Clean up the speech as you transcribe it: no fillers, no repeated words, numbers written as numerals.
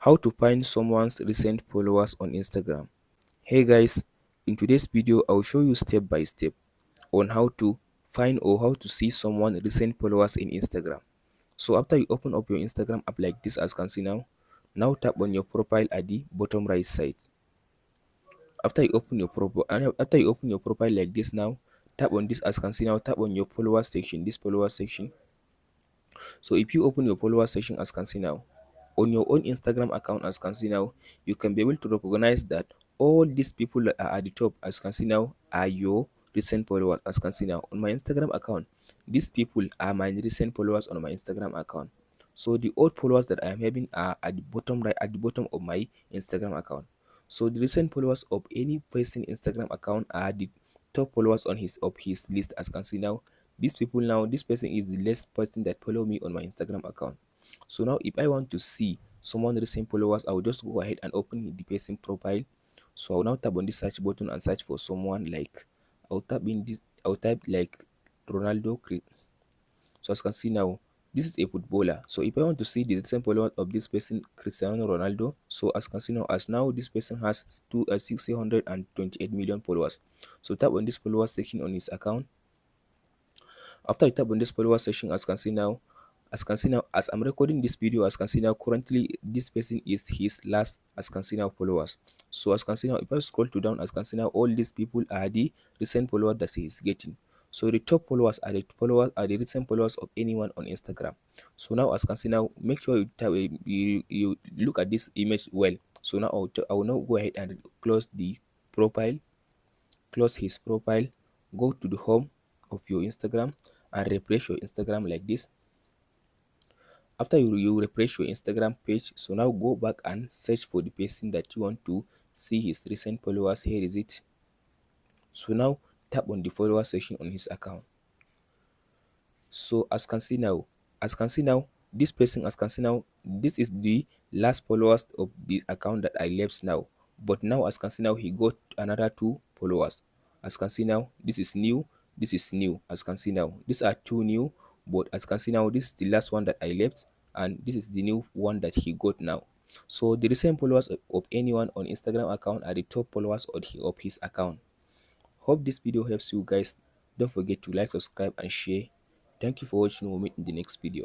How to find someone's recent followers on Instagram. Hey guys, in today's video I'll show you step by step on how to find or how to see someone recent followers in Instagram. So after you open up your Instagram app like this, as you can see now tap on your profile at the bottom right side. After you open your profile like this, now tap on this, as you can see now, tap on your followers section, this follower section. So if you open your follower section, as you can see now, on your own Instagram account, as you can see now, you can be able to recognize that all these people that are at the top, as you can see now, are your recent followers. As you can see now, on my Instagram account, these people are my recent followers on my Instagram account. So the old followers that I am having are at the bottom right, at the bottom of my Instagram account. So the recent followers of any person Instagram account are the top followers on his list. As you can see now, these people now, this person is the last person that follow me on my Instagram account. So now if I want to see someone recent followers, I will just go ahead and open the person profile. So I'll now tap on this search button and search for someone like, I'll type like Ronaldo. So as you can see now, this is a footballer. So if I want to see the recent followers of this person, Cristiano Ronaldo, so as you can see now, as now this person has 628 million followers. So tap on this follower section on his account. After you tap on this follower section, as you can see now, as I'm recording this video, as you can see now, currently this person is his last, as you can see now, followers. So as you can see now, if I scroll to down, as you can see now, all these people are the recent followers that he is getting. So the top followers are the recent followers of anyone on Instagram. So now, as you can see now, make sure you look at this image well. So now I will now go ahead and close the profile, close his profile, go to the home of your Instagram and refresh your Instagram like this. After you refresh your Instagram page, so now go back and search for the person that you want to see his recent followers. Here is it. So now tap on the follower section on his account. So as you can see now, this person, as you can see now, this is the last followers of the account that I left now. But now, as you can see now, he got another 2 followers. As you can see now, this is new, this is new. As you can see now, these are 2 new, but as you can see now, this is the last one that I left, and this is the new one that he got now. So the recent followers of anyone on Instagram account are the top followers of his account. Hope this video helps you guys. Don't forget to like, subscribe and share. Thank you for watching. We'll meet in the next video.